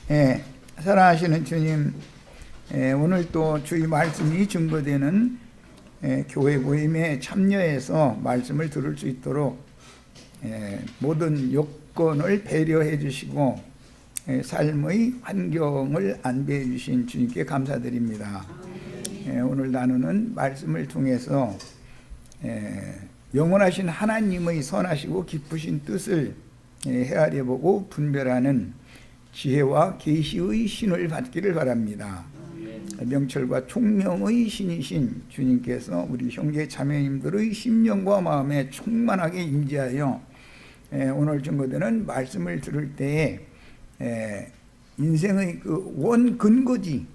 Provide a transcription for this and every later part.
사랑하시는 주님, 오늘 또 주의 말씀이 증거되는 교회 모임에 참여해서 말씀을 들을 수 있도록 모든 요건을 배려해 주시고 삶의 환경을 안배해 주신 주님께 감사드립니다. 오늘 나누는 말씀을 통해서 영원하신 하나님의 선하시고 기쁘신 뜻을 헤아려 보고 분별하는 지혜와 계시의 신을 받기를 바랍니다. 명철과 총명의 신이신 주님께서 우리 형제 자매님들의 심령과 마음에 충만하게 임재하여 오늘 증거되는 말씀을 들을 때에 인생의 그 원 근거지,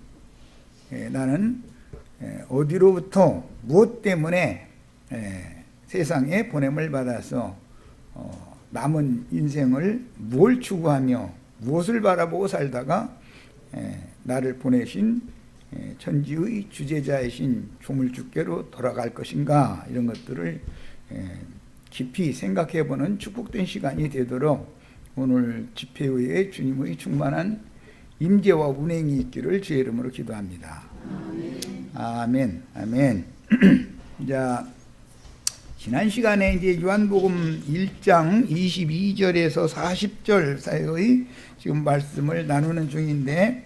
나는 어디로부터 무엇 때문에 세상에 보냄을 받아서 남은 인생을 뭘 추구하며 무엇을 바라보고 살다가 나를 보내신 천지의 주제자이신 조물주께로 돌아갈 것인가, 이런 것들을 깊이 생각해보는 축복된 시간이 되도록 오늘 집회의에 주님의 충만한 임재와 운행이 있기를 주의 이름으로 기도합니다. 아멘. 아멘. 자, 지난 시간에 이제 요한복음 1장 22절에서 40절 사이의 지금 말씀을 나누는 중인데,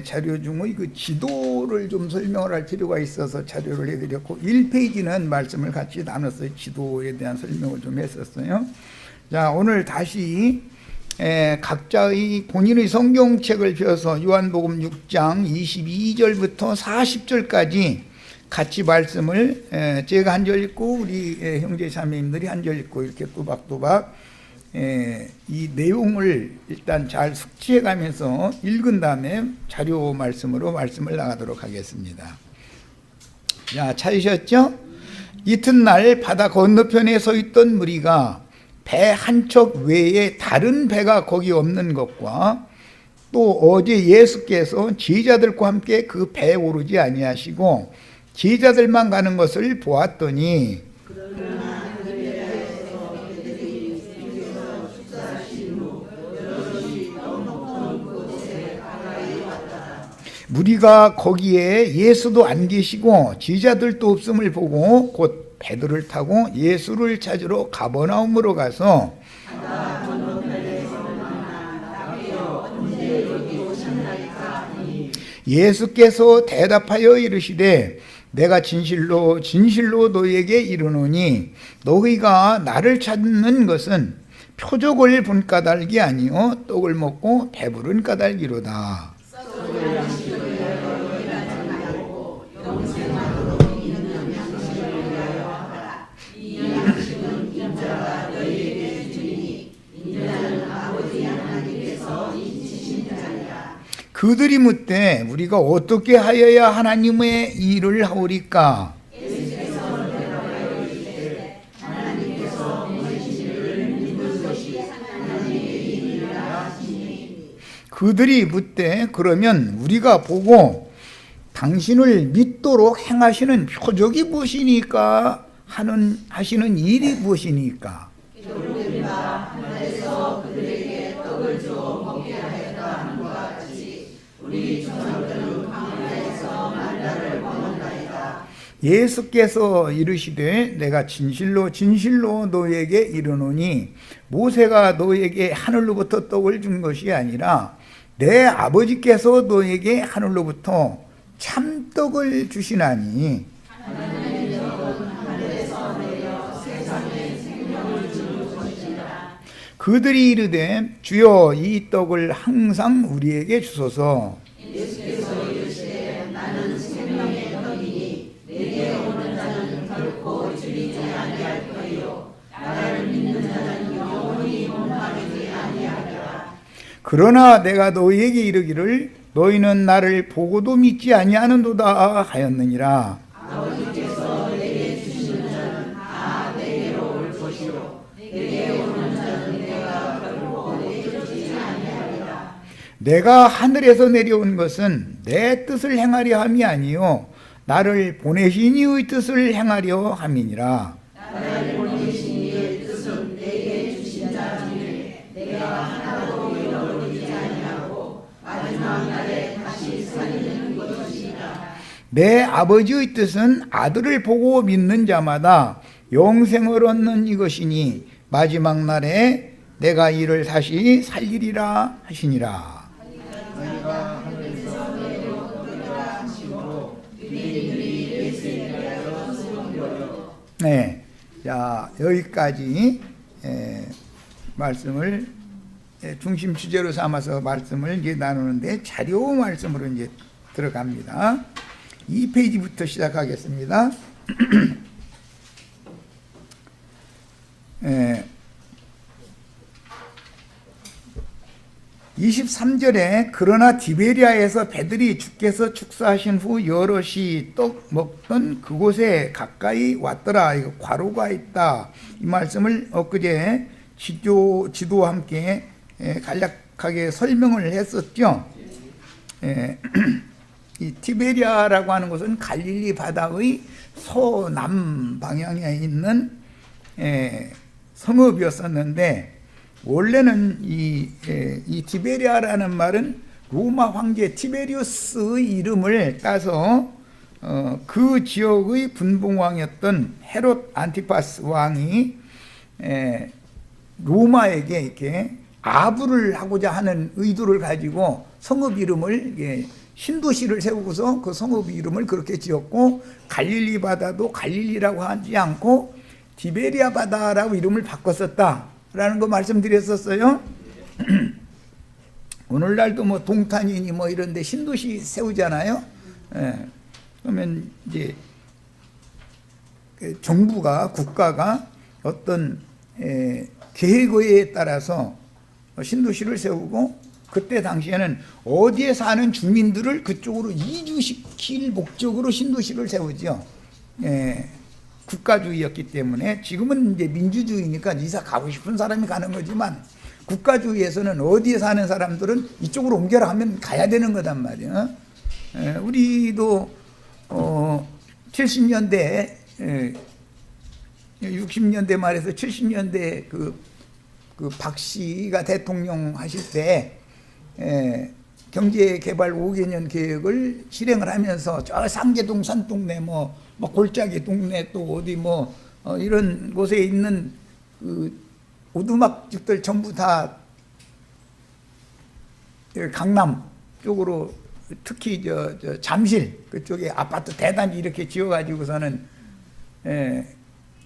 자료 중의 그 지도를 좀 설명을 할 필요가 있어서 자료를 해드렸고, 1페이지는 말씀을 같이 나눴어요. 지도에 대한 설명을 좀 했었어요. 자, 오늘 다시 각자의 본인의 성경책을 펴서 요한복음 6장 22절부터 40절까지 같이 말씀을 제가 한 절 읽고 우리 형제 자매님들이 한 절 읽고 이렇게 또박또박 이 내용을 일단 잘 숙지해 가면서 읽은 다음에 자료 말씀으로 말씀을 나가도록 하겠습니다. 자, 찾으셨죠? 이튿날 바다 건너편에 서 있던 무리가 배 한 척 외에 다른 배가 거기 없는 것과 또 어제 예수께서 제자들과 함께 그 배에 오르지 아니하시고 제자들만 가는 것을 보았더니 무리가 거기에 예수도 안 계시고 제자들도 없음을 보고 곧 배들을 타고 예수를 찾으러 가버나움으로 가서 예수께서 대답하여 이르시되 내가 진실로 진실로 너희에게 이르노니 너희가 나를 찾는 것은 표적을 본 까닭이 아니요 떡을 먹고 배부른 까닭이로다. 그들이 묻되 우리가 어떻게 하여야 하나님의 일을 하오리까? 그들이 묻되 그러면 우리가 보고 당신을 믿도록 행하시는 표적이 무엇이니까 하시는 일이 무엇이니까? 예수께서 이르시되 내가 진실로 진실로 너에게 이르노니 모세가 너에게 하늘로부터 떡을 준 것이 아니라 내 아버지께서 너에게 하늘로부터 참떡을 주시나니 그들이 이르되 주여 이 떡을 항상 우리에게 주소서. 예수께서 이르시되 나는 생명의 떡이니 내게 오는 자는 결코 줄이지 아니할 터이요 나를 믿는 자는 영원히 못 마르지 아니하리라. 그러나 내가 너희에게 이르기를 너희는 나를 보고도 믿지 아니하는도다 하였느니라. 아버지께서 내게 주시는 자는 다 내게로 올 것이요 내게 오는 자는 내가 결코 내주지 아니하리라. 내가 하늘에서 내려온 것은 내 뜻을 행하려 함이 아니요 나를 보내신 이의 뜻을 행하려 함이니라. 나를 보내신 이의 뜻은 내게 주신 자 중에 내가 하나도 잃어버리지 아니하고 내 아버지의 뜻은 아들을 보고 믿는 자마다 영생을 얻는 이것이니 마지막 날에 내가 이를 다시 살리리라 하시니라. 네, 자 여기까지 말씀을 중심 주제로 삼아서 말씀을 이제 나누는데 자료 말씀으로 이제 들어갑니다. 2페이지부터 시작하겠습니다. 23절에 그러나 디베리아에서 배들이 주께서 축사하신 후 여럿이 떡 먹던 그곳에 가까이 왔더라. 이거 과로가 있다. 이 말씀을 엊그제 지도와 함께 간략하게 설명을 했었죠. 이 티베리아라고 하는 곳은 갈릴리 바다의 서남 방향에 있는 성읍이었었는데, 원래는 이 티베리아라는 말은 로마 황제 티베리우스의 이름을 따서 그 지역의 분봉왕이었던 헤롯 안티파스 왕이 로마에게 이렇게 아부를 하고자 하는 의도를 가지고 성읍 이름을 신도시를 세우고서 그 성읍 이름을 그렇게 지었고, 갈릴리 바다도 갈릴리라고 하지 않고 디베리아 바다라고 이름을 바꿨었다라는 거 말씀드렸었어요. 오늘날도 뭐 동탄이니 뭐 이런데 신도시 세우잖아요. 그러면 이제 정부가 국가가 어떤 계획에 따라서 신도시를 세우고, 그때 당시에는 어디에 사는 주민들을 그쪽으로 이주시킬 목적으로 신도시를 세우죠. 국가주의였기 때문에. 지금은 이제 민주주의니까 이사 가고 싶은 사람이 가는 거지만, 국가주의에서는 어디에 사는 사람들은 이쪽으로 옮겨라 하면 가야 되는 거단 말이에요. 우리도 70년대 60년대 말에서 70년대 그 박 씨가 대통령 하실 때 경제개발 5개년 계획을 실행을 하면서 저 상계동 산동네 뭐 골짜기 동네 또 어디 이런 곳에 있는 그 오두막집들 전부 다 강남 쪽으로, 특히 저 잠실 그쪽에 아파트 대단지 이렇게 지어가지고서는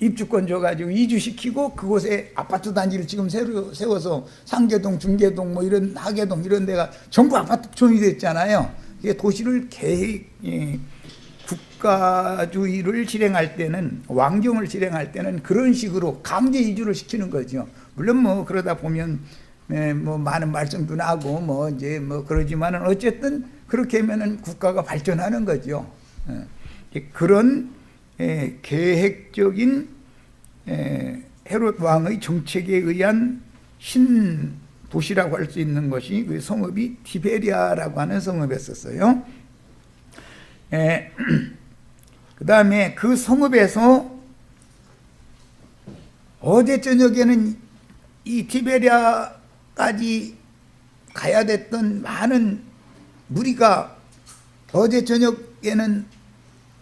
입주권 줘가지고 이주시키고, 그곳에 아파트 단지를 지금 새로 세워서 상계동, 중계동 이런 하계동 이런 데가 전부 아파트촌이 됐잖아요. 이게 도시를 국가주의를 실행할 때는, 왕정을 실행할 때는 그런 식으로 강제 이주를 시키는 거죠. 물론 그러다 보면 많은 말씀도 나고 이제 그러지만은 어쨌든 그렇게 하면은 국가가 발전하는 거죠. 그런 계획적인 헤롯 왕의 정책에 의한 신도시라고 할 수 있는 것이 그 성읍이 티베리아라고 하는 성읍이었어요. 그 다음에 그 성읍에서 어제 저녁에는 이 티베리아까지 가야 됐던 많은 무리가 어제 저녁에는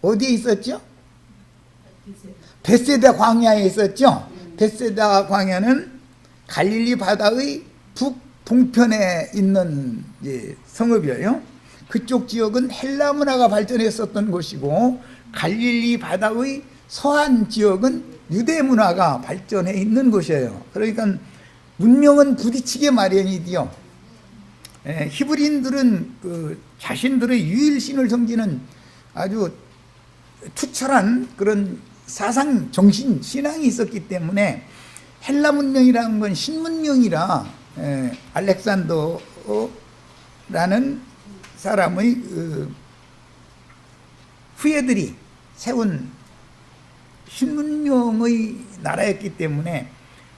어디에 있었죠? 베세다 광야에 있었죠. 베세다 광야는 갈릴리 바다의 북동편에 있는 성읍이에요. 그쪽 지역은 헬라 문화가 발전했었던 곳이고, 갈릴리 바다의 서한 지역은 유대 문화가 발전해 있는 곳이에요. 그러니까 문명은 부딪히게 마련이디요. 히브리인들은 자신들의 유일신을 섬기는 아주 투철한 그런 사상, 정신, 신앙이 있었기 때문에 헬라 문명이라는 건 신문명이라 알렉산더라는 사람의 후예들이 세운 신문명의 나라였기 때문에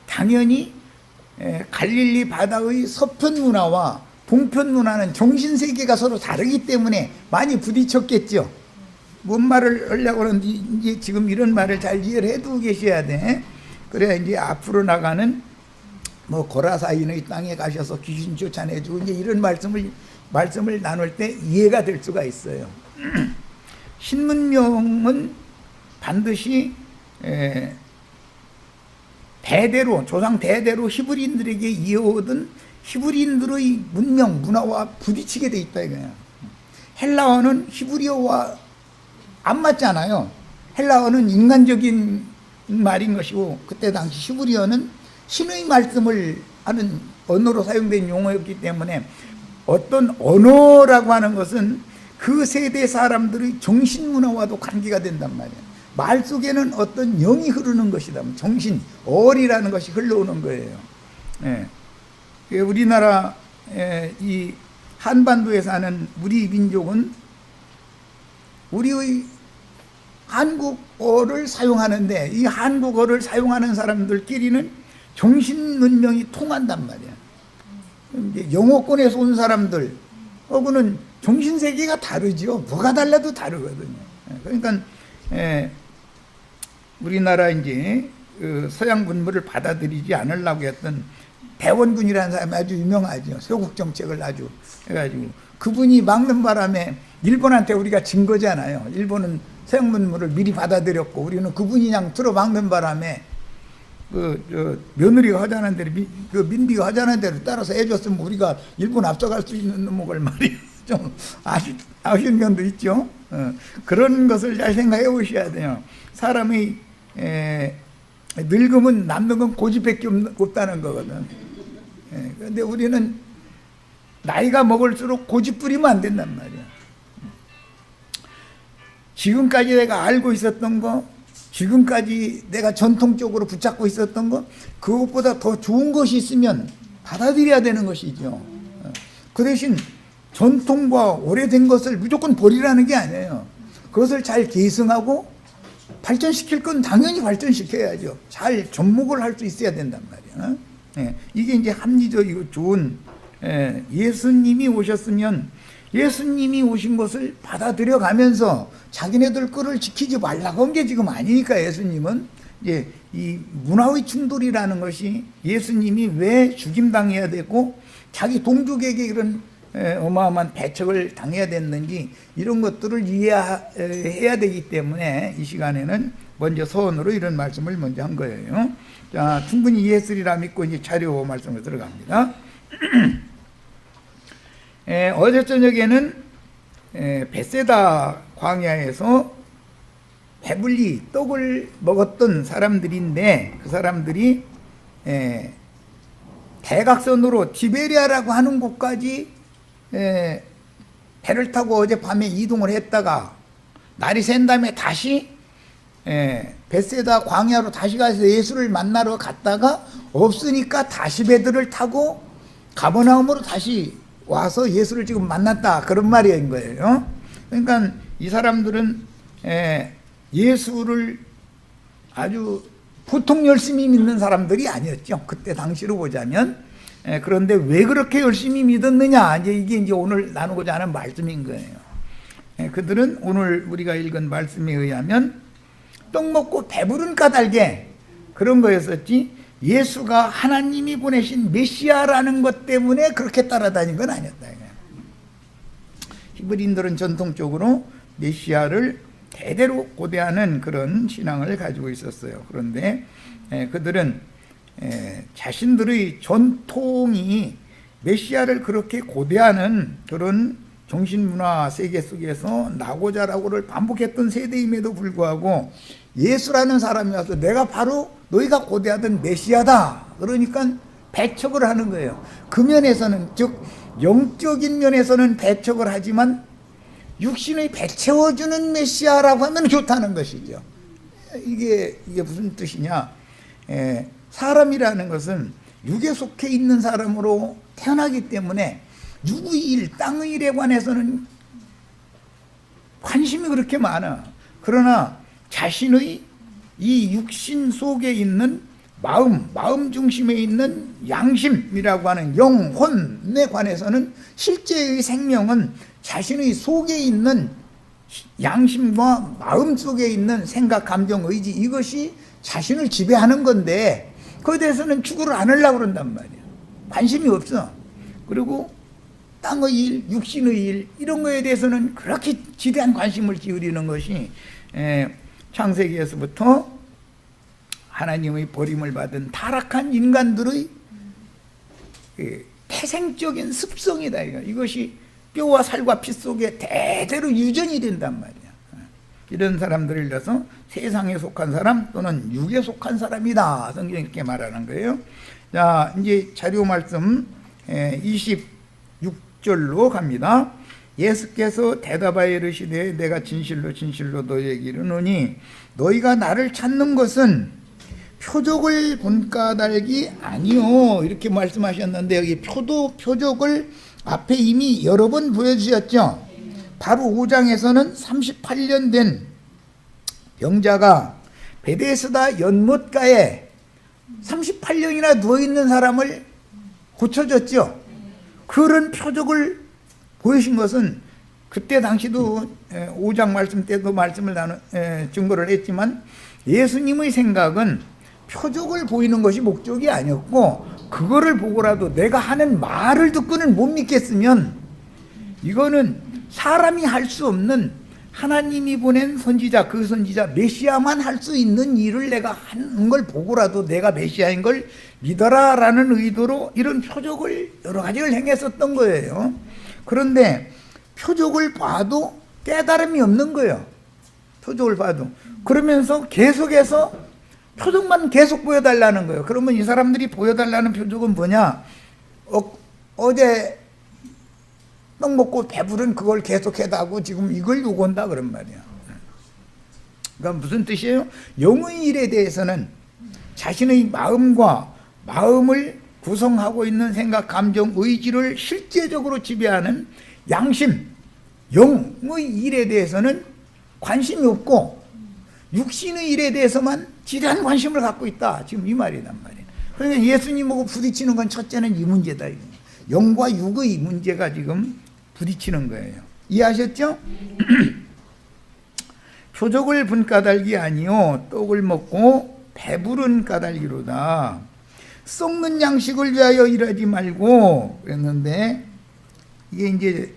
당연히 갈릴리 바다의 서편 문화와 동편 문화는 정신세계가 서로 다르기 때문에 많이 부딪혔겠죠. 뭔 말을 하려고 하는지 이제 지금 이런 말을 잘 이해를 해두고 계셔야 돼. 그래야 이제 앞으로 나가는 고라사인의 땅에 가셔서 귀신 쫓아내주고 이제 이런 말씀을 나눌 때 이해가 될 수가 있어요. 신문명은 반드시 대대로, 조상 대대로 히브리인들에게 이어오던 히브리인들의 문명, 문화와 부딪히게 돼 있다 이거야. 헬라어는 히브리어와 안 맞잖아요. 헬라어는 인간적인 말인 것이고, 그때 당시 히브리어는 신의 말씀을 하는 언어로 사용된 용어였기 때문에 어떤 언어라고 하는 것은 그 세대 사람들의 정신문화와도 관계가 된단 말이에요. 말 속에는 어떤 영이 흐르는 것이다. 정신, 얼이라는 것이 흘러오는 거예요. 우리나라 이 한반도에 사는 우리 민족은 우리의 한국어를 사용하는데, 이 한국어를 사용하는 사람들끼리는 정신문명이 통한단 말이야. 이제 영어권에서 온 사람들 하고는 정신세계가 다르죠. 뭐가 달라도 다르거든요. 그러니까 우리나라 이제 서양 문물을 받아들이지 않으려고 했던 배원군이라는 사람이 아주 유명하죠. 소국 정책을 아주 해가지고 그분이 막는 바람에 일본한테 우리가 진 거잖아요. 일본은 서양 문물을 미리 받아들였고 우리는 그분이 그냥 틀어막는 바람에 며느리가 하자는 대로 민비가 하자는 대로 따라서 해줬으면 우리가 일본 앞서갈 수 있는 놈을 말이에요. 좀 아쉬운 면도 있죠. 그런 것을 잘 생각해 보셔야 돼요. 사람이 늙으면 남는 건 고집밖에 없다는 거거든. 그런데 우리는 나이가 먹을수록 고집 부리면 안 된단 말이야. 지금까지 내가 알고 있었던 거, 지금까지 내가 전통적으로 붙잡고 있었던 거, 그것보다 더 좋은 것이 있으면 받아들여야 되는 것이죠. 그 대신 전통과 오래된 것을 무조건 버리라는 게 아니에요. 그것을 잘 계승하고 발전시킬 건 당연히 발전시켜야죠. 잘 접목을 할 수 있어야 된단 말이에요. 이게 이제 합리적이고 좋은, 예수님이 오셨으면 예수님이 오신 것을 받아들여 가면서 자기네들 거를 지키지 말라고 한 게 지금 아니니까. 예수님은 이제 이 문화의 충돌이라는 것이 예수님이 왜 죽임당해야 되고 자기 동족에게 이런 어마어마한 배척을 당해야 됐는지 이런 것들을 이해해야 되기 때문에 이 시간에는 먼저 서론으로 이런 말씀을 먼저 한 거예요. 자, 충분히 이해했으리라 믿고 이제 자료 말씀으로 들어갑니다. 어제 저녁에는 벳세다 광야에서 배불리 떡을 먹었던 사람들인데, 그 사람들이 대각선으로 티베리아라고 하는 곳까지 배를 타고 어젯밤에 이동을 했다가 날이 샌 다음에 다시 벳세다 광야로 다시 가서 예수를 만나러 갔다가 없으니까 다시 배들을 타고 가버나움으로 다시 와서 예수를 지금 만났다, 그런 말인 거예요. 그러니까 이 사람들은 예수를 아주 보통 열심히 믿는 사람들이 아니었죠. 그때 당시로 보자면. 그런데 왜 그렇게 열심히 믿었느냐, 이게 이제 오늘 나누고자 하는 말씀인 거예요. 그들은 오늘 우리가 읽은 말씀에 의하면 떡 먹고 배부른 까닭에 그런 거였었지, 예수가 하나님이 보내신 메시아라는 것 때문에 그렇게 따라다닌 건 아니었다. 히브리인들은 전통적으로 메시아를 대대로 고대하는 그런 신앙을 가지고 있었어요. 그런데 그들은 자신들의 전통이 메시아를 그렇게 고대하는 그런 정신문화 세계 속에서 나고 자라고를 반복했던 세대임에도 불구하고 예수라는 사람이 와서 내가 바로 너희가 고대하던 메시아다, 그러니까 배척을 하는 거예요. 그 면에서는, 즉 영적인 면에서는 배척을 하지만 육신의 배 채워주는 메시아라고 하면 좋다는 것이죠. 이게 무슨 뜻이냐, 사람이라는 것은 육에 속해 있는 사람으로 태어나기 때문에 육의 일, 땅의 일에 관해서는 관심이 그렇게 많아. 그러나 자신의 이 육신 속에 있는 마음 중심에 있는 양심이라고 하는 영혼에 관해서는, 실제의 생명은 자신의 속에 있는 양심과 마음 속에 있는 생각, 감정, 의지, 이것이 자신을 지배하는 건데 그에 대해서는 추구를 안 하려고 그런단 말이야. 관심이 없어. 그리고 땅의 일, 육신의 일 이런 거에 대해서는 그렇게 지대한 관심을 기울이는 것이 창세기에서부터 하나님의 버림을 받은 타락한 인간들의 태생적인 습성이다. 이것이 뼈와 살과 피 속에 대대로 유전이 된단 말이야. 이런 사람들을 위해서 세상에 속한 사람 또는 육에 속한 사람이다. 성경이 이렇게 말하는 거예요. 자, 이제 자료 말씀 26절로 갑니다. 예수께서 대답하여 이르시되 내가 진실로 진실로 너희에게 이르노니 너희가 나를 찾는 것은 표적을 본 까닭이 아니요 이렇게 말씀하셨는데 여기 표적을 앞에 이미 여러 번 보여주셨죠. 바로 5장에서는 38년 된 병자가 베데스다 연못가에 38년이나 누워있는 사람을 고쳐줬죠. 그런 표적을 보이신 것은 그때 당시도 5장 말씀 때도 말씀을 증거를 했지만 예수님의 생각은 표적을 보이는 것이 목적이 아니었고 그거를 보고라도 내가 하는 말을 듣고는 못 믿겠으면 이거는 사람이 할 수 없는 하나님이 보낸 선지자, 그 선지자 메시아만 할 수 있는 일을 내가 하는 걸 보고라도 내가 메시아인 걸 믿어라 라는 의도로 이런 표적을 여러 가지를 행했었던 거예요. 그런데 표적을 봐도 깨달음이 없는 거예요. 표적을 봐도. 그러면서 계속해서 표적만 계속 보여달라는 거예요. 그러면 이 사람들이 보여달라는 표적은 뭐냐? 어제 떡 먹고 배부른 그걸 계속해다고 지금 이걸 요구한다 그런 말이야. 그러니까 무슨 뜻이에요? 영의 일에 대해서는 자신의 마음과 마음을 구성하고 있는 생각, 감정, 의지를 실제적으로 지배하는 양심, 영의 일에 대해서는 관심이 없고 육신의 일에 대해서만 지대한 관심을 갖고 있다. 지금 이 말이란 말이에요. 그러니까 예수님하고 부딪히는 건 첫째는 이 문제다. 영과 육의 문제가 지금 부딪히는 거예요. 이해하셨죠? 표적을 본 까닭이 아니요 떡을 먹고 배부른 까닭이로다. 썩는 양식을 위하여 일하지 말고 그랬는데 이게 이제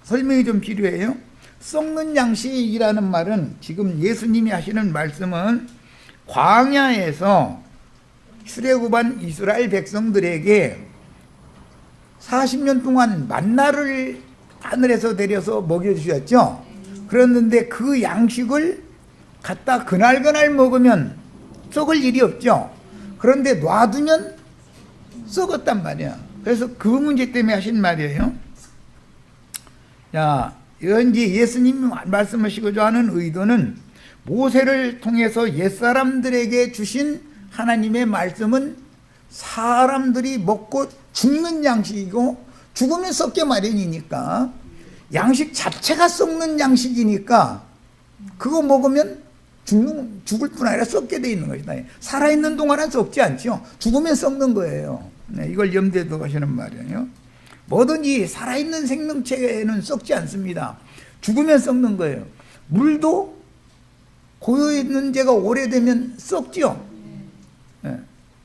설명이 좀 필요해요. 썩는 양식이라는 말은 지금 예수님이 하시는 말씀은 광야에서 출애굽한 이스라엘 백성들에게 40년 동안 만나를 하늘에서 내려서 먹여주셨죠. 그랬는데 그 양식을 갖다 그날그날 먹으면 썩을 일이 없죠. 그런데 놔두면 썩었단 말이야. 그래서 그 문제 때문에 하신 말이에요. 자, 이건 이제 예수님이 말씀하시고자 하는 의도는 모세를 통해서 옛사람들에게 주신 하나님의 말씀은 사람들이 먹고 죽는 양식이고 죽으면 썩게 마련이니까 양식 자체가 썩는 양식이니까 그거 먹으면 죽을 뿐 아니라 썩게 돼 있는 것이다. 살아있는 동안은 썩지 않죠. 죽으면 썩는 거예요. 이걸 염두에 두시는 말이에요. 뭐든지 살아있는 생명체는 썩지 않습니다. 죽으면 썩는 거예요. 물도 고여있는 지가 오래되면 썩죠.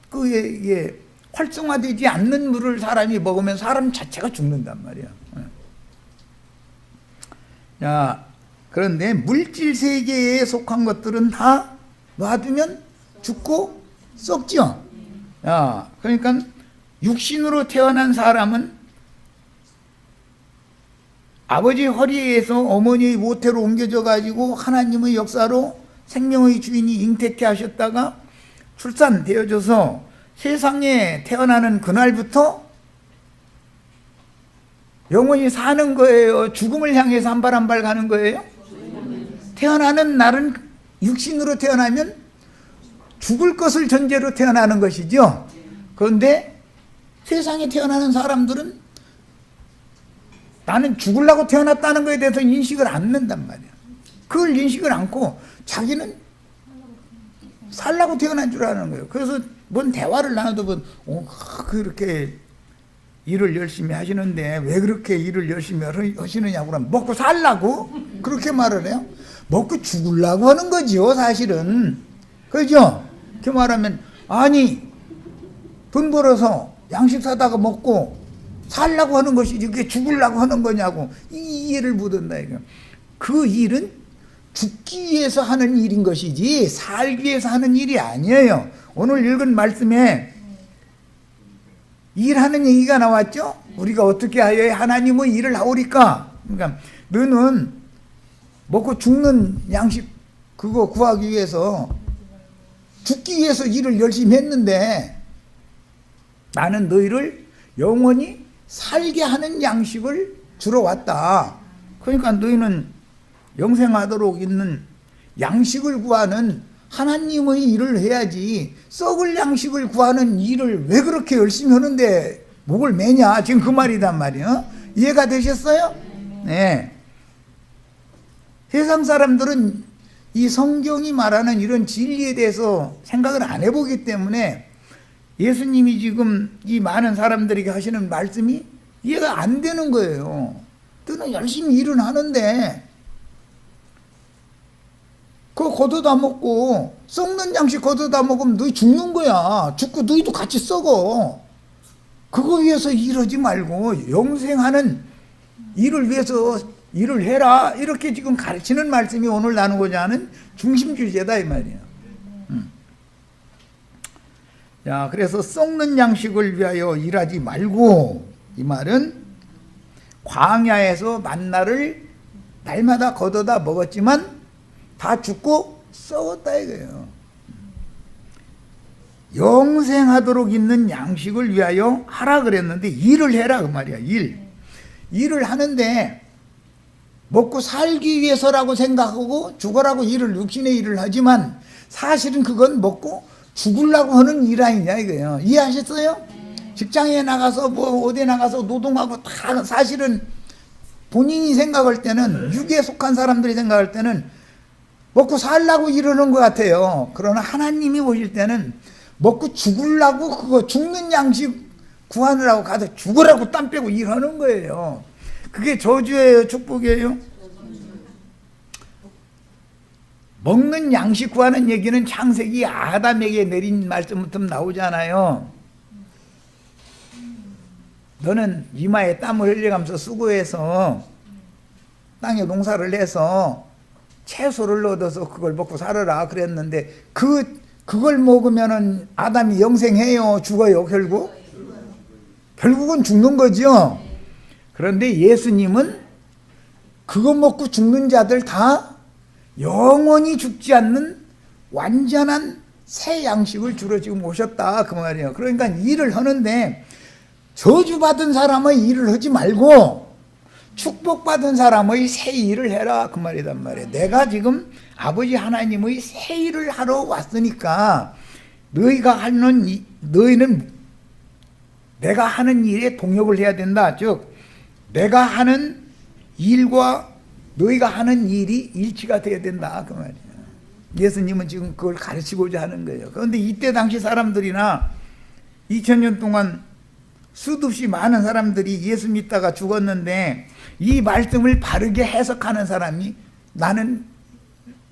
그게 활성화되지 않는 물을 사람이 먹으면 사람 자체가 죽는단 말이야. 자, 그런데 물질 세계에 속한 것들은 다 놔두면 죽고 썩죠. 자, 그러니까 육신으로 태어난 사람은 아버지 허리에서 어머니의 모태로 옮겨져 가지고 하나님의 역사로 생명의 주인이 잉태케 하셨다가 출산되어져서 세상에 태어나는 그날부터 영원히 사는 거예요? 죽음을 향해서 한 발 한 발 가는 거예요? 태어나는 날은 육신으로 태어나면 죽을 것을 전제로 태어나는 것이죠. 그런데 세상에 태어나는 사람들은 나는 죽으려고 태어났다는 것에 대해서 인식을 안 한단 말이야. 그걸 인식을 않고 자기는 살라고 태어난 줄 아는 거예요. 그래서 뭔 대화를 나눠도 그렇게 일을 열심히 하시는데 왜 그렇게 일을 열심히 하시느냐고 그러면 먹고 살라고? 그렇게 말을 해요. 먹고 죽으려고 하는 거죠, 사실은. 그죠? 이렇게 말하면 아니 돈 벌어서 양식 사다가 먹고 살라고 하는 것이지 그게 죽으려고 하는 거냐고 이 이해를 못한다 이거. 그 일은 죽기 위해서 하는 일인 것이지 살기 위해서 하는 일이 아니에요. 오늘 읽은 말씀에 일하는 얘기가 나왔죠. 우리가 어떻게 하여 하나님의 일을 하오리까. 그러니까 너는 먹고 죽는 양식 그거 구하기 위해서 죽기 위해서 일을 열심히 했는데 나는 너희를 영원히 살게 하는 양식을 주러 왔다. 그러니까 너희는 영생하도록 있는 양식을 구하는 하나님의 일을 해야지 썩을 양식을 구하는 일을 왜 그렇게 열심히 하는데 목을 매냐. 지금 그 말이단 말이에요. 이해가 되셨어요? 네. 세상 사람들은 이 성경이 말하는 이런 진리에 대해서 생각을 안 해보기 때문에 예수님이 지금 이 많은 사람들에게 하시는 말씀이 이해가 안 되는 거예요. 너는 열심히 일은 하는데 그거 걷어다 먹고 썩는 양식 걷어다 먹으면 너희 죽는 거야. 죽고 너희도 같이 썩어. 그거 위해서 일하지 말고 영생하는 일을 위해서 일을 해라. 이렇게 지금 가르치는 말씀이 오늘 나누고자 하는 중심 주제다 이 말이에요. 자, 그래서 썩는 양식을 위하여 일하지 말고 이 말은 광야에서 만나를 날마다 걷어다 먹었지만 다 죽고 썩었다 이거예요. 영생하도록 있는 양식을 위하여 하라 그랬는데 일을 해라 그 말이야. 일을 하는데 먹고 살기 위해서라고 생각하고 죽으라고 일을 육신의 일을 하지만 사실은 그건 먹고 죽으려고 하는 일 아니냐 이거예요. 이해하셨어요? 직장에 나가서 뭐 어디 나가서 노동하고 다 사실은 본인이 생각할 때는 육에 속한 사람들이 생각할 때는 먹고 살라고 이러는 것 같아요. 그러나 하나님이 보실 때는 먹고 죽으려고 그거 죽는 양식 구하느라고 가서 죽으라고 땀 빼고 일하는 거예요. 그게 저주예요, 축복이에요? 먹는 양식 구하는 얘기는 창세기 아담에게 내린 말씀부터 나오잖아요. 너는 이마에 땀을 흘려가면서 수고해서 땅에 농사를 해서 채소를 얻어서 그걸 먹고 살아라 그랬는데 그걸 먹으면은 아담이 영생해요, 죽어요, 결국은 죽는 거죠. 그런데 예수님은 그거 먹고 죽는 자들 다 영원히 죽지 않는 완전한 새 양식을 주러 지금 오셨다 그 말이에요. 그러니까 일을 하는데 저주받은 사람의 일을 하지 말고 축복받은 사람의 새 일을 해라 그 말이단 말이에요. 내가 지금 아버지 하나님의 새 일을 하러 왔으니까 너희는 내가 하는 일에 동역을 해야 된다. 즉 내가 하는 일과 너희가 하는 일이 일치가 돼야 된다 그 말이에요. 예수님은 지금 그걸 가르치고자 하는 거예요. 그런데 이때 당시 사람들이나 2000년 동안 수도 없이 많은 사람들이 예수 믿다가 죽었는데 이 말씀을 바르게 해석하는 사람이 나는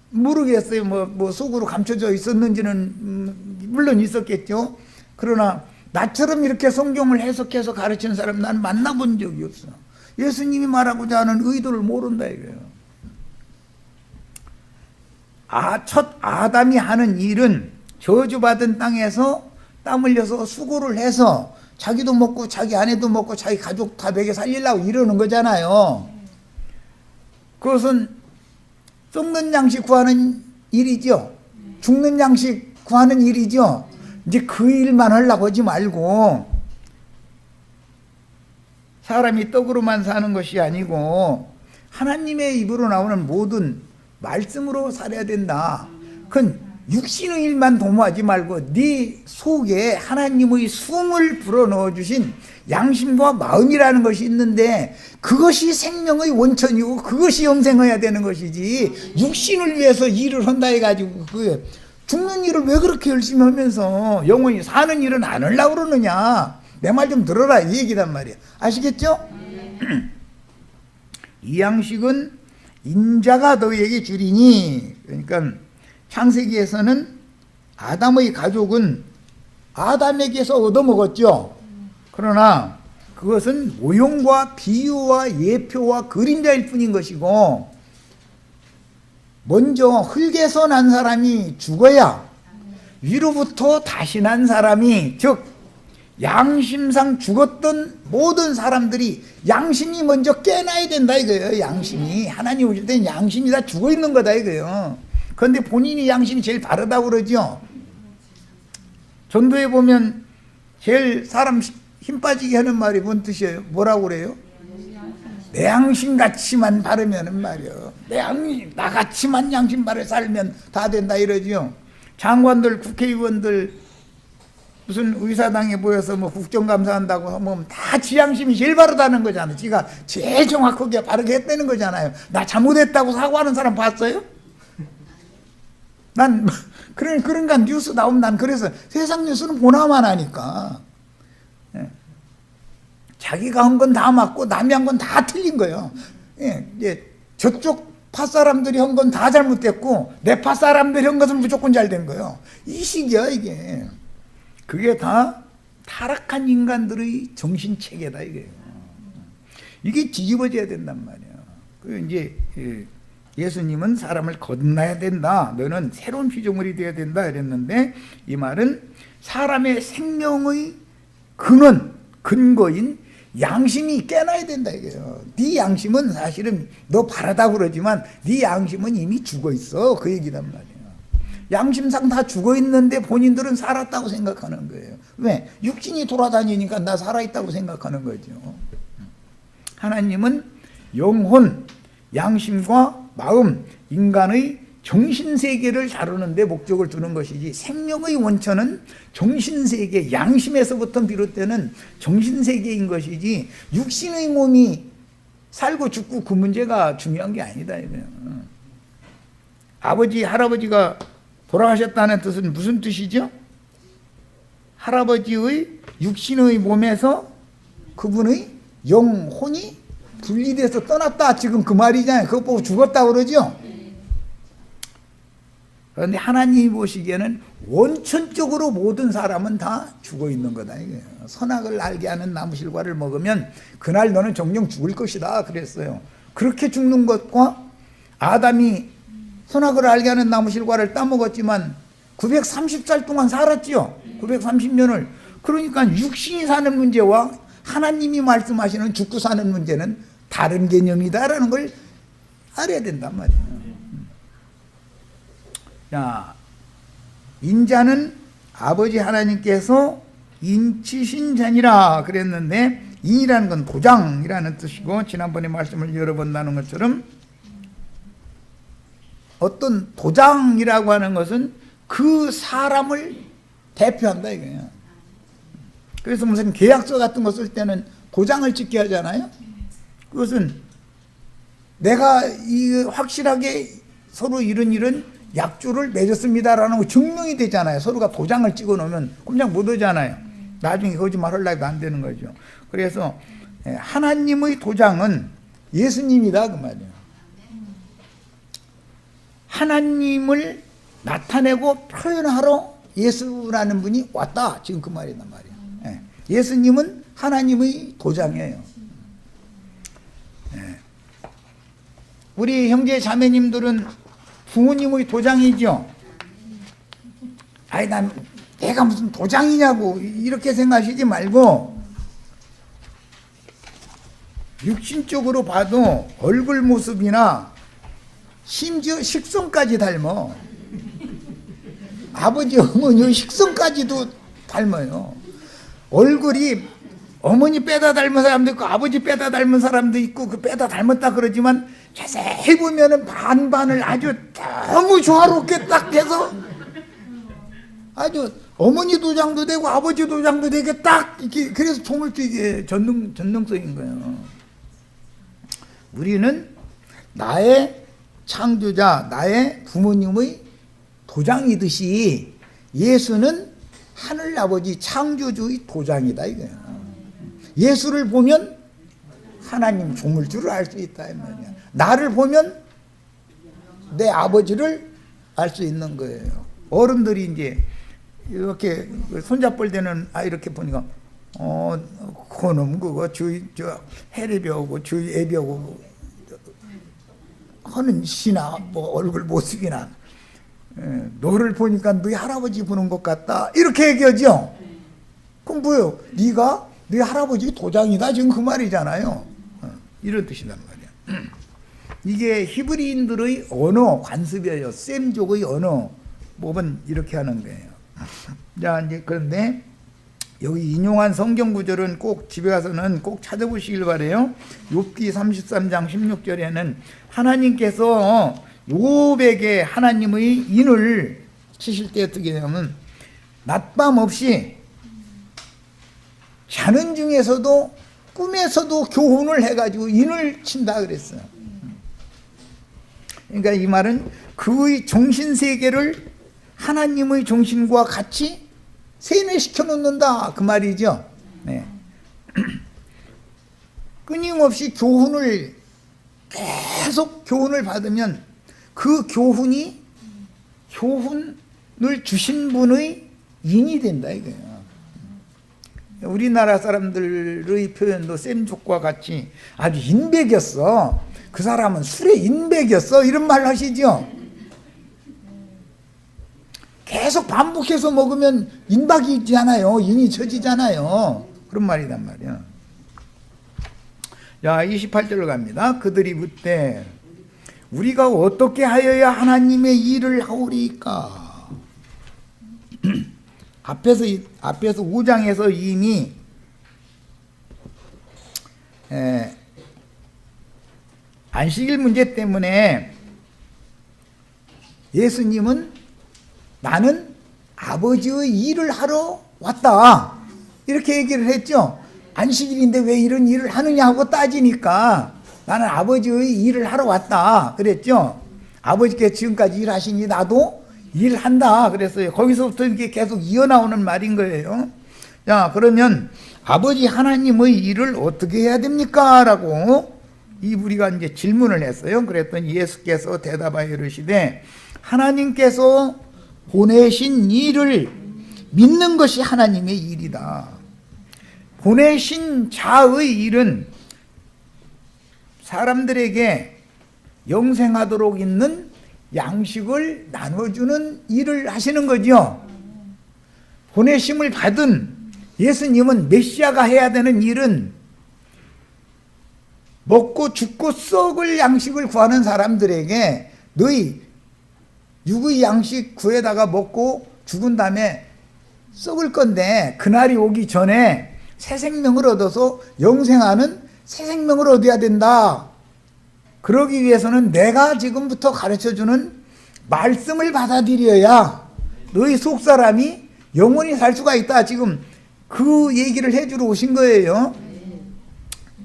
모르겠어요. 뭐 속으로 감춰져 있었는지는 물론 있었겠죠. 그러나 나처럼 이렇게 성경을 해석해서 가르치는 사람 난 만나본 적이 없어. 예수님이 말하고자 하는 의도를 모른다 이거예요. 첫 아담이 하는 일은 저주받은 땅에서 땀 흘려서 수고를 해서 자기도 먹고 자기 아내도 먹고 자기 가족 다 먹여 살리려고 이러는 거잖아요. 그것은 썩는 양식 구하는 일이죠. 죽는 양식 구하는 일이죠. 이제 그 일만 하려고 하지 말고 사람이 떡으로만 사는 것이 아니고 하나님의 입으로 나오는 모든 말씀으로 살아야 된다. 그건 육신의 일만 도모하지 말고 네 속에 하나님의 숨을 불어넣어 주신 양심과 마음이라는 것이 있는데 그것이 생명의 원천이고 그것이 영생해야 되는 것이지 육신을 위해서 일을 한다 해가지고 그 죽는 일을 왜 그렇게 열심히 하면서 영원히 사는 일은 안 하려고 그러느냐. 내 말 좀 들어라 이 얘기단 말이야. 아시겠죠? 이 양식은 인자가 너희에게 주리니. 그러니까 창세기에서는 아담의 가족은 아담에게서 얻어먹었죠. 그러나 그 그것은 모형과 비유와 예표와 그림자일 뿐인 것이고, 먼저 흙에서 난 사람이 죽어야 위로부터 다시 난 사람이, 즉 양심상 죽었던 모든 사람들이 양심이 먼저 깨나야 된다 이거예요. 양심이, 하나님 오실 때는 양심이 다 죽어 있는 거다 이거예요. 그런데 본인이 양심이 제일 바르다고 그러죠. 전도에 보면 제일 사람 힘 빠지게 하는 말이 뭔 뜻이에요? 뭐라고 그래요? 내 양심 같이만 바르면은 말이요, 내 양심 나같이만 양심 바르 살면 다 된다 이러죠. 장관들, 국회의원들 무슨 의사당에 모여서 뭐 국정감사한다고 하면 다 지 양심이 제일 바르다는 거잖아요. 지가 제일 정확하게 바르게 했다는 거잖아요. 나 잘못했다고 사과하는 사람 봤어요? 난 그러니까 뉴스 나오면 난 그래서 세상 뉴스는 보나만 하니까 자기가 한 건 다 맞고 남이 한 건 다 틀린 거예요. 이제 저쪽 파 사람들이 한 건 다 잘못됐고 내 파 사람들이 한 것은 무조건 잘 된 거예요. 이 식이야 이게. 그게 다 타락한 인간들의 정신체계다 이게. 이게 뒤집어져야 된단 말이에요. 그 이제 예수님은 사람을 거듭나야 된다, 너는 새로운 피조물이 되어야 된다 이랬는데, 이 말은 사람의 생명의 근거인 양심이 깨나야 된다 이거예요. 네 양심은 사실은 너 바르다고 그러지만 네 양심은 이미 죽어 있어, 그 얘기단 말이에요. 양심상 다 죽어 있는데 본인들은 살았다고 생각하는 거예요. 왜? 육신이 돌아다니니까 나 살아있다고 생각하는 거죠. 하나님은 영혼, 양심과 마음, 인간의 정신세계를 다루는 데 목적을 두는 것이지, 생명의 원천은 정신세계, 양심에서부터 비롯되는 정신세계인 것이지 육신의 몸이 살고 죽고 그 문제가 중요한 게 아니다 이거예요. 아버지, 할아버지가 돌아가셨다는 뜻은 무슨 뜻이죠? 할아버지의 육신의 몸에서 그분의 영혼이 분리돼서 떠났다, 지금 그 말이잖아요. 그것 보고 죽었다 그러죠. 그런데 하나님이 보시기에는 원천적으로 모든 사람은 다 죽어 있는 거다 이거예요. 선악을 알게 하는 나무실과를 먹으면 그날 너는 정령 죽을 것이다 그랬어요. 그렇게 죽는 것과 아담이 선악을 알게 하는 나무실과를 따먹었지만 930살 동안 살았죠. 930년을. 그러니까 육신이 사는 문제와 하나님이 말씀하시는 죽고 사는 문제는 다른 개념이다라는 걸 알아야 된단 말이에요. 자, 인자는 아버지 하나님께서 인치신 자니라 그랬는데, 인이라는 건 도장이라는 뜻이고, 지난번에 말씀을 여러 번 나눈 것처럼 어떤 도장이라고 하는 것은 그 사람을 대표한다 이거예요. 그래서 무슨 계약서 같은 거 쓸 때는 도장을 찍게 하잖아요. 그것은 내가 이 확실하게 서로 이런 약조를 맺었습니다라는 거 증명이 되잖아요. 서로가 도장을 찍어 놓으면 꼼짝 못 하잖아요. 나중에 거짓말 하려고 안 되는 거죠. 그래서 하나님의 도장은 예수님이다 그 말이에요. 하나님을 나타내고 표현하러 예수라는 분이 왔다, 지금 그 말이란 말이에요. 예수님은 하나님의 도장이에요. 우리 형제 자매님들은 부모님의 도장이죠. 아니 내가 무슨 도장이냐고 이렇게 생각하시지 말고, 육신적으로 봐도 얼굴 모습이나 심지어 식성까지 닮아. 아버지 어머니의 식성까지도 닮아요. 얼굴이 어머니 빼다 닮은 사람도 있고 아버지 빼다 닮은 사람도 있고, 그 빼다 닮았다 그러지만 자세히 보면은 반반을 아주 너무 조화롭게 딱 해서 아주 어머니 도장도 되고 아버지 도장도 되게 딱 이렇게, 그래서 조물주의 전능성인 거예요. 우리는 나의 창조자, 나의 부모님의 도장이듯이 예수는 하늘아버지 창조주의 도장이다 이거예요. 예수를 보면 하나님 조물주를 알 수 있다 이 말이야. 나를 보면 내 아버지를 알 수 있는 거예요. 어른들이 이제 이렇게 손잡벌 되는 아이 이렇게 보니까 그놈 그거 저 해리벼고 저 애벼고 하는 시나 뭐 얼굴 모습이나 너를 보니까 너희 할아버지 보는 것 같다 이렇게 얘기하죠. 그럼 뭐예요? 네가 네 할아버지 도장이다 지금 그 말이잖아요. 이런 뜻이란 말이야. 이게 히브리인들의 언어 관습이에요. 셈족의 언어 법은 이렇게 하는 거예요. 자, 이제 그런데 여기 인용한 성경 구절은 꼭 집에 가서는 꼭 찾아보시길 바래요. 욥기 33장 16절에는 하나님께서 욥에게 하나님의 인을 치실 때 어떻게 되냐면 낮밤 없이 자는 중에서도 꿈에서도 교훈을 해가지고 인을 친다 그랬어요. 그러니까 이 말은 그의 정신세계를 하나님의 정신과 같이 세뇌시켜 놓는다 그 말이죠. 네. 끊임없이 교훈을 계속 교훈을 받으면 그 교훈을 주신 분의 인이 된다 이거예요. 우리나라 사람들의 표현도 쌤족과 같이 아주 인백이었어. 그 사람은 술에 인백이었어. 이런 말 하시죠. 계속 반복해서 먹으면 인박이 있잖아요. 인이 처지잖아요. 그런 말이란 말이야. 자, 28절로 갑니다. 그들이 묻되 우리가 어떻게 하여야 하나님의 일을 하오리까? 앞에서 5장에서 이미 안식일 문제 때문에 예수님은 나는 아버지의 일을 하러 왔다 이렇게 얘기를 했죠. 안식일인데 왜 이런 일을 하느냐 하고 따지니까 나는 아버지의 일을 하러 왔다 그랬죠. 아버지께서 지금까지 일하시니 나도 일한다 그랬어요. 거기서부터 이렇게 계속 이어나오는 말인 거예요. 자, 그러면 아버지 하나님의 일을 어떻게 해야 됩니까? 라고 우리가 이제 질문을 했어요. 그랬더니 예수께서 대답하여 이르시되 하나님께서 보내신 일을 믿는 것이 하나님의 일이다. 보내신 자의 일은 사람들에게 영생하도록 있는 양식을 나눠주는 일을 하시는 거죠. 보내심을 받은 예수님은 메시아가 해야 되는 일은 먹고 죽고 썩을 양식을 구하는 사람들에게 너희 육의 양식 구해다가 먹고 죽은 다음에 썩을 건데 그날이 오기 전에 새 생명을 얻어서 영생하는 새 생명을 얻어야 된다. 그러기 위해서는 내가 지금부터 가르쳐주는 말씀을 받아들여야 너희 속사람이 영원히 살 수가 있다. 지금 그 얘기를 해주러 오신 거예요.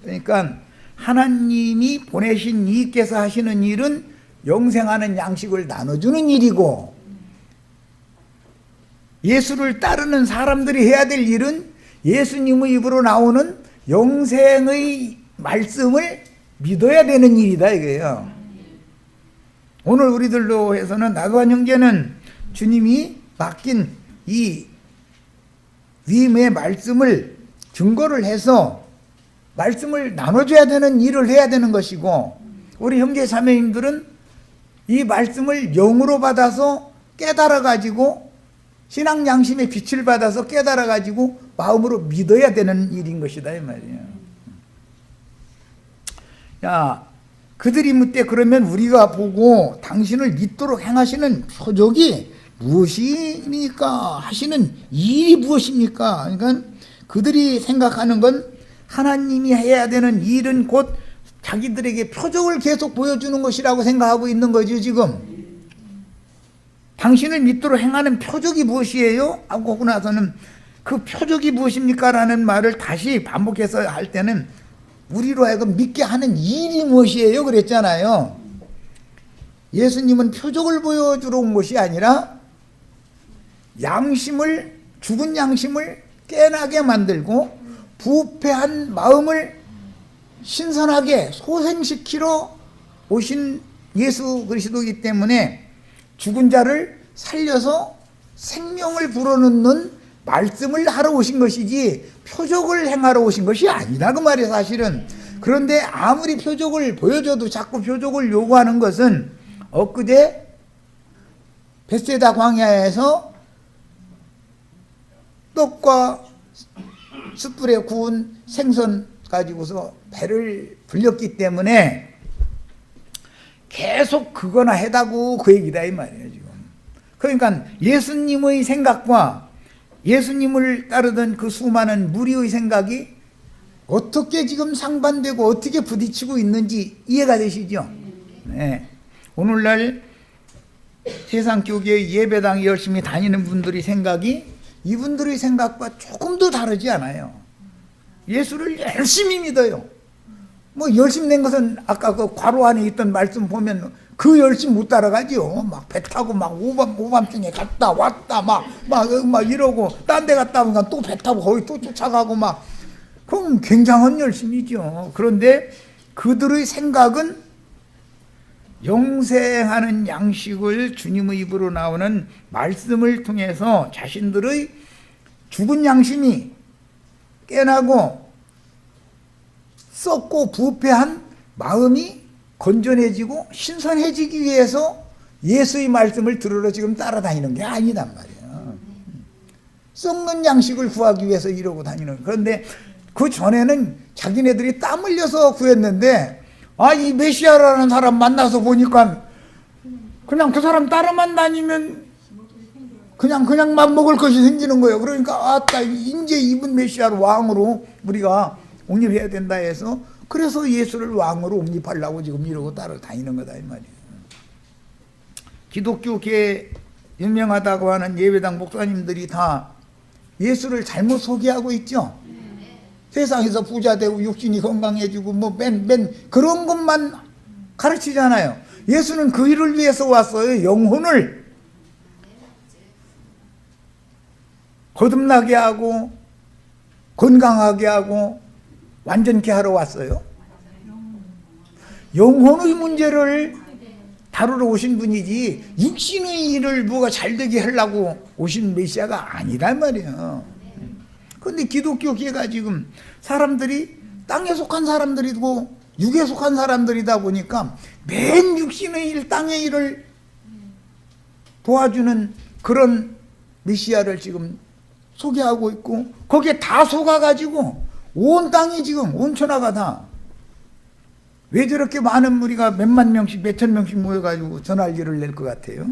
그러니까 하나님이 보내신 이께서 하시는 일은 영생하는 양식을 나눠주는 일이고 예수를 따르는 사람들이 해야 될 일은 예수님의 입으로 나오는 영생의 말씀을 믿어야 되는 일이다 이거예요. 오늘 우리들로 해서는 나도한 형제는 주님이 맡긴 이 위임의 말씀을 증거를 해서 말씀을 나눠줘야 되는 일을 해야 되는 것이고 우리 형제 자매님들은 이 말씀을 영으로 받아서 깨달아 가지고 신앙 양심의 빛을 받아서 깨달아 가지고 마음으로 믿어야 되는 일인 것이다 이 말이에요. 야, 그들이 묻되 그러면 우리가 보고 당신을 믿도록 행하시는 표적이 무엇입니까? 하시는 일이 무엇입니까? 그러니까 그들이 생각하는 건 하나님이 해야 되는 일은 곧 자기들에게 표적을 계속 보여주는 것이라고 생각하고 있는 거죠 지금. 당신을 믿도록 행하는 표적이 무엇이에요? 하고 나서는 그 표적이 무엇입니까? 라는 말을 다시 반복해서 할 때는 우리로 하여금 믿게 하는 일이 무엇이에요? 그랬잖아요. 예수님은 표적을 보여주러 온 것이 아니라 양심을, 죽은 양심을 깨나게 만들고 부패한 마음을 신선하게 소생시키러 오신 예수 그리스도이기 때문에 죽은 자를 살려서 생명을 불어넣는 말씀을 하러 오신 것이지 표적을 행하러 오신 것이 아니다 그 말이에요 사실은. 그런데 아무리 표적을 보여줘도 자꾸 표적을 요구하는 것은 엊그제 벳세다 광야에서 떡과 숯불에 구운 생선 가지고서 배를 불렸기 때문에 계속 그거나 해다고 그 얘기다 이 말이에요 지금. 그러니까 예수님의 생각과 예수님을 따르던 그 수많은 무리의 생각이 어떻게 지금 상반되고 어떻게 부딪히고 있는지 이해가 되시죠? 네. 오늘날 세상 교계의 예배당 열심히 다니는 분들의 생각이 이분들의 생각과 조금도 다르지 않아요. 예수를 열심히 믿어요. 뭐 열심히 된 것은 아까 그 괄호 안에 있던 말씀 보면 그 열심 못 따라가죠. 막 배 타고 막 오밤중에 갔다 왔다 막 이러고 딴 데 갔다 오니까 또 배 타고 거기 또 쫓아가고 막 그럼 굉장한 열심이죠. 그런데 그들의 생각은 영생하는 양식을 주님의 입으로 나오는 말씀을 통해서 자신들의 죽은 양심이 깨나고 썩고 부패한 마음이 건전해지고 신선해지기 위해서 예수의 말씀을 들으러 지금 따라다니는 게 아니단 말이에요. 썩는 양식을 구하기 위해서 이러고 다니는. 그런데 그 전에는 자기네들이 땀 흘려서 구했는데 이 메시아라는 사람 만나서 보니까 그냥 그 사람 따라만 다니면 그냥만 먹을 것이 생기는 거예요. 그러니까 이제 이분 메시아를 왕으로 우리가 옹립해야 된다 해서 그래서 예수를 왕으로 옹립하려고 지금 이러고 따라다니는 거다 이 말이에요. 기독교계 유명하다고 하는 예배당 목사님들이 다 예수를 잘못 소개하고 있죠. 세상에서 부자 되고 육신이 건강해지고 맨 그런 것만 가르치잖아요. 예수는 그 일을 위해서 왔어요. 영혼을 거듭나게 하고 건강하게 하고 완전케 하러 왔어요. 영혼의 문제를 다루러 오신 분이지 육신의 일을 뭐가 잘되게 하려고 오신 메시아가 아니다 말이에요. 그런데 기독교계가 지금 사람들이 땅에 속한 사람들이고 육에 속한 사람들이다 보니까 맨 육신의 일, 땅의 일을 도와주는 그런 메시아를 지금 소개하고 있고 거기에 다 속아가지고 온 땅이 지금 온천하가 다 왜 저렇게 많은 무리가 몇만 명씩 몇천 명씩 모여가지고 전할기를 낼 것 같아요?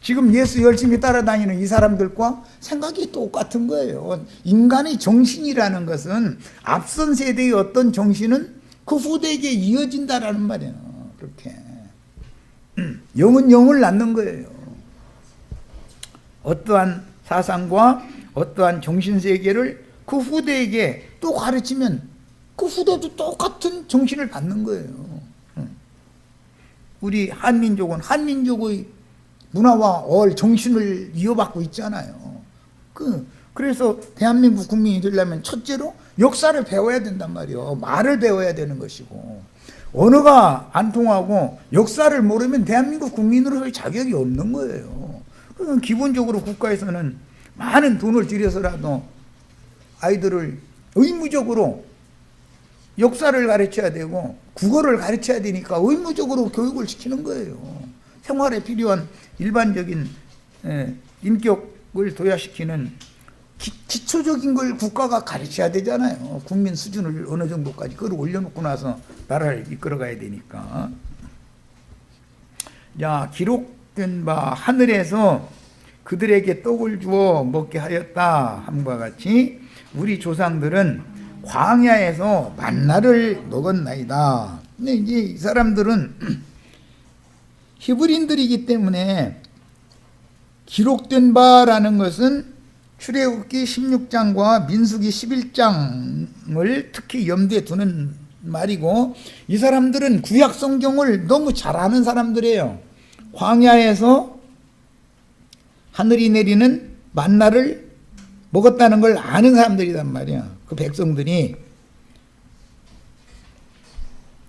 지금 예수 열심히 따라다니는 이 사람들과 생각이 똑같은 거예요. 인간의 정신이라는 것은 앞선 세대의 어떤 정신은 그 후대에게 이어진다라는 말이에요. 그렇게 영은 영을 낳는 거예요. 어떠한 사상과 어떠한 정신세계를 그 후대에게 또 가르치면 그 후대도 똑같은 정신을 받는 거예요. 우리 한민족은 한민족의 문화와 정신을 이어받고 있잖아요. 그래서 대한민국 국민이 되려면 첫째로 역사를 배워야 된단 말이에요. 말을 배워야 되는 것이고 언어가 안 통하고 역사를 모르면 대한민국 국민으로서의 자격이 없는 거예요. 그러면 기본적으로 국가에서는 많은 돈을 들여서라도 아이들을 의무적으로 역사를 가르쳐야 되고 국어를 가르쳐야 되니까 의무적으로 교육을 시키는 거예요. 생활에 필요한 일반적인 인격을 도야시키는 기초적인 걸 국가가 가르쳐야 되잖아요. 국민 수준을 어느 정도까지 끌어올려놓고 나서 나라를 이끌어가야 되니까. 자, 기록된 바 하늘에서 그들에게 떡을 주어 먹게 하였다 함과 같이 우리 조상들은 광야에서 만나를 먹었나이다. 근데 이제 이 사람들은 히브리인들이기 때문에 기록된 바라는 것은 출애굽기 16장과 민수기 11장을 특히 염두에 두는 말이고 이 사람들은 구약 성경을 너무 잘 아는 사람들이에요. 광야에서 하늘이 내리는 만나를 먹었다는 걸 아는 사람들이란 말이야. 그 백성들이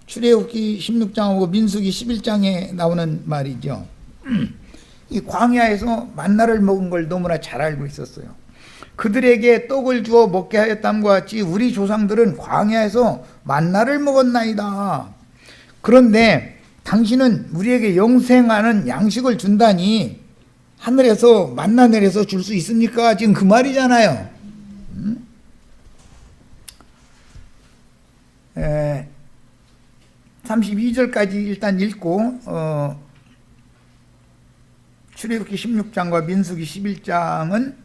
출애굽기 16장하고 민수기 11장에 나오는 말이죠. 이 광야에서 만나를 먹은 걸 너무나 잘 알고 있었어요. 그들에게 떡을 주어 먹게 하였다함과 같이 우리 조상들은 광야에서 만나를 먹었나이다. 그런데 당신은 우리에게 영생하는 양식을 준다니 하늘에서 만나 내려서 줄 수 있습니까? 지금 그 말이잖아요. 32절까지 일단 읽고 출애굽기 16장과 민수기 11장은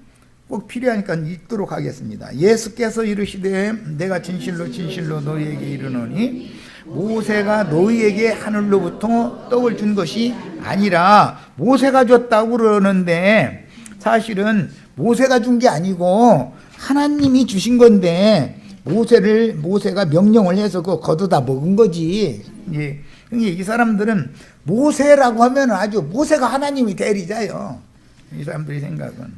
꼭 필요하니까 읽도록 하겠습니다. 예수께서 이르시되 내가 진실로 진실로 너희에게 이르노니 모세가 너희에게 하늘로부터 떡을 준 것이 아니라 모세가 줬다고 그러는데 사실은 모세가 준 게 아니고 하나님이 주신 건데 모세가 명령을 해서 그거 걷어다 먹은 거지. 이 사람들은 모세라고 하면 아주 모세가 하나님이 대리자요. 이 사람들이 생각은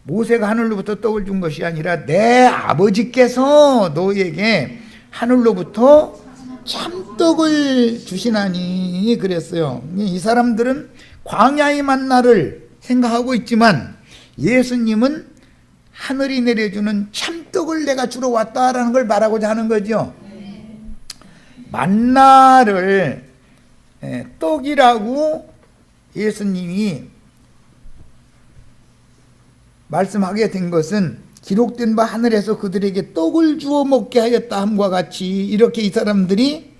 모세가 하늘로부터 떡을 준 것이 아니라 내 아버지께서 너희에게 하늘로부터 참떡을 주시나니 그랬어요. 이 사람들은 광야의 만나를 생각하고 있지만 예수님은 하늘이 내려주는 참떡을 내가 주러 왔다라는 걸 말하고자 하는 거죠. 만나를 떡이라고 예수님이 말씀하게 된 것은 기록된 바 하늘에서 그들에게 떡을 주어 먹게 하였다 함과 같이 이렇게 이 사람들이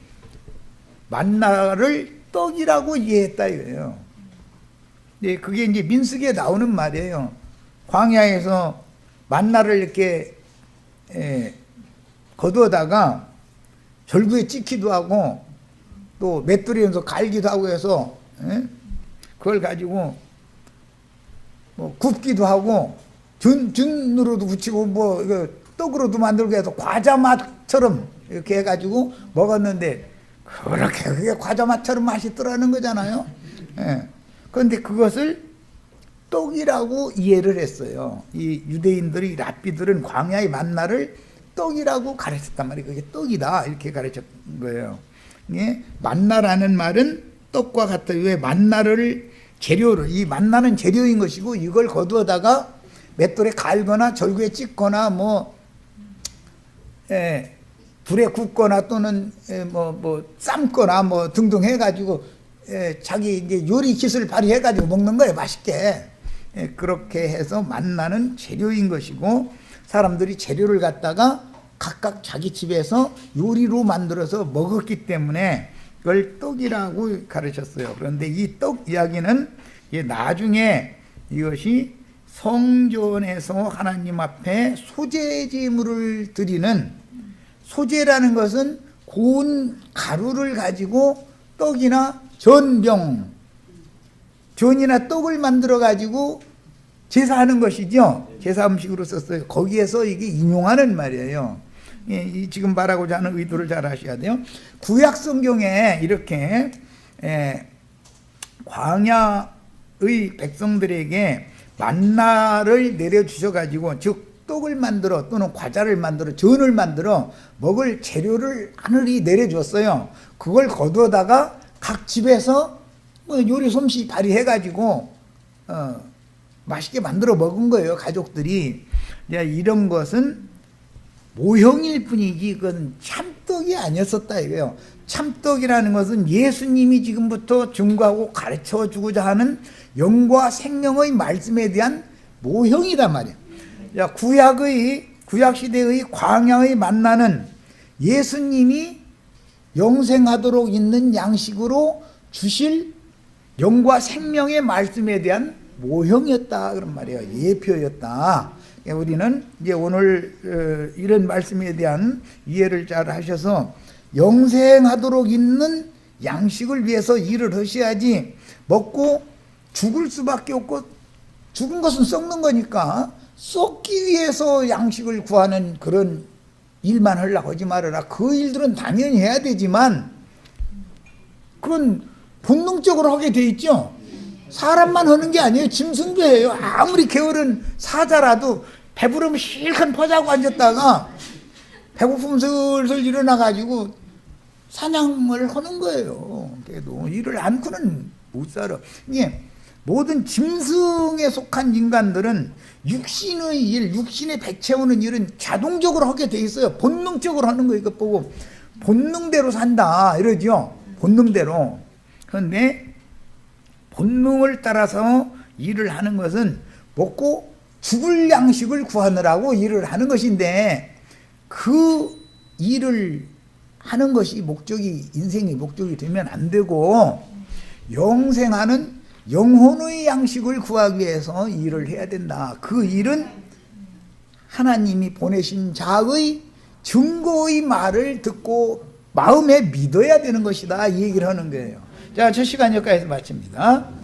만나를 떡이라고 이해했다 이거예요. 네, 그게 이제 민수기에 나오는 말이에요. 광야에서 만나를 이렇게 거두어다가 절구에 찍기도 하고 또 맷돌이면서 갈기도 하고 해서 그걸 가지고 뭐 굽기도 하고 준으로도 붙이고 뭐 이거 떡으로도 만들고 해서 과자 맛처럼 이렇게 해가지고 먹었는데 그렇게 그게 과자 맛처럼 맛있더라는 거잖아요. 그런데 그것을 떡이라고 이해를 했어요. 이 유대인들이 랍비들은 광야의 만나를 떡이라고 가르쳤단 말이에요. 그게 떡이다 이렇게 가르쳤던 거예요. 만나라는 말은 떡과 같아요. 왜 만나를 재료를 이 만나는 재료인 것이고 이걸 거두어다가 맷돌에 갈거나 절구에 찍거나 뭐 불에 굽거나 또는 뭐 삶거나 뭐 등등 해가지고 자기 이제 요리 기술을 발휘해가지고 먹는 거예요. 맛있게. 그렇게 해서 만나는 재료인 것이고 사람들이 재료를 갖다가 각각 자기 집에서 요리로 만들어서 먹었기 때문에 그걸 떡이라고 가르쳤어요. 그런데 이 떡 이야기는 나중에 이것이 성전에서 하나님 앞에 소재 제물을 드리는 소재라는 것은 고운 가루를 가지고 떡이나 전병, 전이나 떡을 만들어 가지고 제사하는 것이죠. 제사 음식으로 썼어요. 거기에서 이게 인용하는 말이에요. 지금 말하고자 하는 의도를 잘 아셔야 돼요. 구약 성경에 이렇게 광야의 백성들에게 만나를 내려주셔가지고 즉 떡을 만들어 또는 과자를 만들어 전을 만들어 먹을 재료를 하늘이 내려줬어요. 그걸 거두어다가 각 집에서 요리 솜씨 발휘해가지고 맛있게 만들어 먹은 거예요. 가족들이. 이런 것은 모형일 뿐이지 그건 참떡이 아니었었다 이거예요. 참떡이라는 것은 예수님이 지금부터 증거하고 가르쳐주고자 하는 영과 생명의 말씀에 대한 모형이단 말이에요. 구약시대의 광야의 만나는 예수님이 영생하도록 있는 양식으로 주실 영과 생명의 말씀에 대한 모형이었다 그런 말이에요. 예표였다. 우리는 이제 오늘 이런 말씀에 대한 이해를 잘 하셔서 영생하도록 있는 양식을 위해서 일을 하셔야지 먹고 죽을 수밖에 없고 죽은 것은 썩는 거니까 썩기 위해서 양식을 구하는 그런 일만 하려고 하지 말아라. 그 일들은 당연히 해야 되지만 그건 본능적으로 하게 돼 있죠. 사람만 하는 게 아니에요. 짐승도 해요. 아무리 게으른 사자라도 배부르면 실컷 퍼자고 앉았다가 배고픔 슬슬 일어나가지고 사냥을 하는 거예요. 그래도 일을 않고는 못 살아. 이게 모든 짐승에 속한 인간들은 육신의 일, 육신에 배채우는 일은 자동적으로 하게 돼 있어요. 본능적으로 하는 거 이거 보고 본능대로 산다 이러죠. 본능대로. 그런데 본능을 따라서 일을 하는 것은 먹고 죽을 양식을 구하느라고 일을 하는 것인데 그 일을 하는 것이 목적이 인생의 목적이 되면 안 되고 영생하는 영혼의 양식을 구하기 위해서 일을 해야 된다. 그 일은 하나님이 보내신 자의 증거의 말을 듣고 마음에 믿어야 되는 것이다 이 얘기를 하는 거예요. 자, 첫 시간 여기까지 마칩니다.